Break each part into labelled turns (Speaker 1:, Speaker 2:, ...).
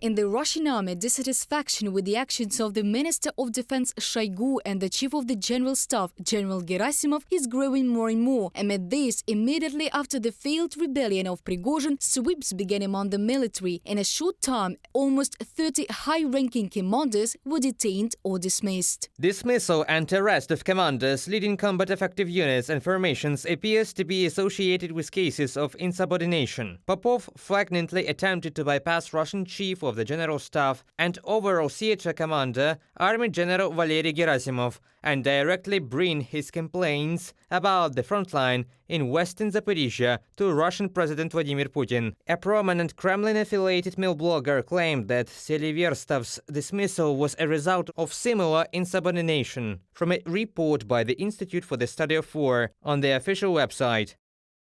Speaker 1: In the Russian army, dissatisfaction with the actions of the Minister of Defence Shoigu and the Chief of the General Staff, General Gerasimov, is growing more and more. Amid this, immediately after the failed rebellion of Prigozhin, sweeps began among the military. In a short time, almost 30 high-ranking commanders were detained or dismissed.
Speaker 2: Dismissal and arrest of commanders leading combat-effective units and formations appears to be associated with cases of insubordination. Popov flagrantly attempted to bypass Russian Chief of the General Staff and overall theater commander, Army General Valery Gerasimov, and directly bring his complaints about the front line in western Zaporizhia to Russian President Vladimir Putin. A prominent Kremlin-affiliated mill blogger claimed that Seliverstov's dismissal was a result of similar insubordination, from a report by the Institute for the Study of War on the official website.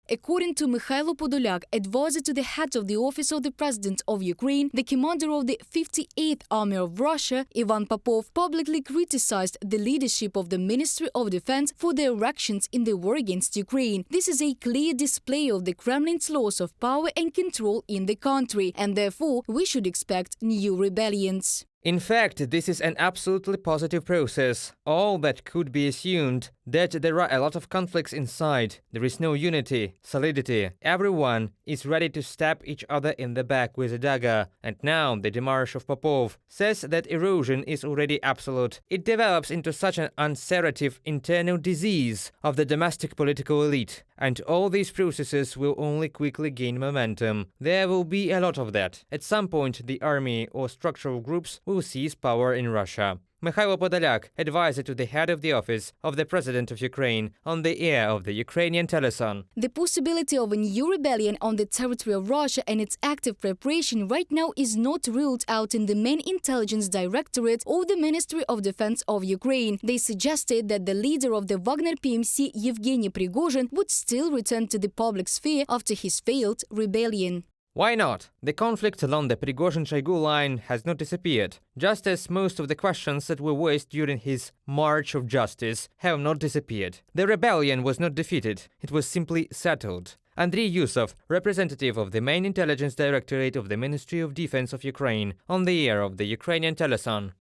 Speaker 1: According to Mikhailo Podolyak, advisor to the head of the Office of the President of Ukraine, the commander of the 58th Army of Russia, Ivan Popov, publicly criticized the leadership of the Ministry of Defence for their actions in the war against Ukraine. This is a clear display of the Kremlin's loss of power and control in the country, and therefore we should expect new rebellions.
Speaker 2: In fact, this is an absolutely positive process. All that could be assumed that there are a lot of conflicts inside. There is no unity, solidity. Everyone is ready to stab each other in the back with a dagger. And now the demarche of Popov says that erosion is already absolute. It develops into such an ulcerative internal disease of the domestic political elite. And all these processes will only quickly gain momentum. There will be a lot of that. At some point, the army or structural groups will seize power in Russia. Mikhailo Podolyak, advisor to the head of the office of the President of Ukraine, on the air of the Ukrainian teleson.
Speaker 1: The possibility of a new rebellion on the territory of Russia and its active preparation right now is not ruled out in the main intelligence directorate of the Ministry of Defence of Ukraine. They suggested that the leader of the Wagner PMC, Yevgeny Prigozhin, would still return to the public sphere after his failed rebellion.
Speaker 2: Why not? The conflict along the Prigozhin-Shoigu line has not disappeared, just as most of the questions that were voiced during his March of Justice have not disappeared. The rebellion was not defeated, it was simply settled. Andriy Yusov, representative of the main intelligence directorate of the Ministry of Defence of Ukraine, on the air of the Ukrainian teleson.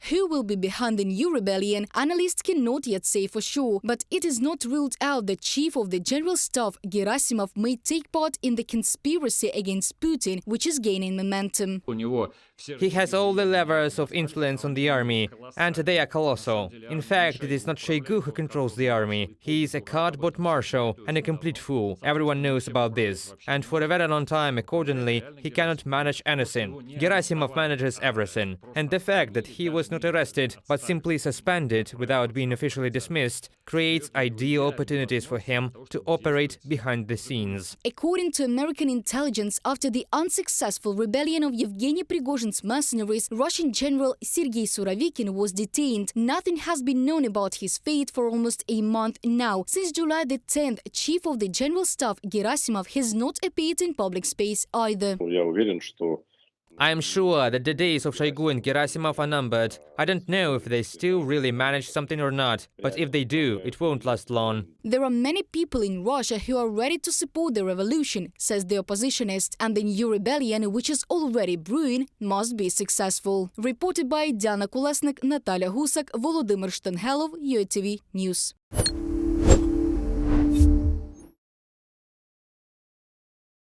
Speaker 1: Who will be behind the new rebellion, analysts cannot yet say for sure, but it is not ruled out that Chief of the General Staff, Gerasimov, may take part in the conspiracy against Putin, which is gaining momentum.
Speaker 2: He has all the levers of influence on the army, and they are colossal. In fact, it is not Shoigu who controls the army. He is a cardboard marshal and a complete fool. Everyone knows about this. And for a very long time, accordingly, he cannot manage anything. Gerasimov manages everything. And the fact that he was not arrested, but simply suspended without being officially dismissed, creates ideal opportunities for him to operate behind the scenes.
Speaker 1: According to American intelligence, after the unsuccessful rebellion of Yevgeny Prigozhin's mercenaries, Russian General Sergei Surovikin was detained. Nothing has been known about his fate for almost a month now. Since July the 10th, Chief of the General Staff Gerasimov has not appeared in public space either.
Speaker 2: I am sure that the days of Shoigu and Gerasimov are numbered. I don't know if they still really manage something or not, but if they do, it won't last long.
Speaker 1: There are many people in Russia who are ready to support the revolution, says the oppositionist, and the new rebellion, which is already brewing, must be successful. Reported by Diana Kulesnik, Natalia Husak, Volodymyr Shtengelov, UATV News.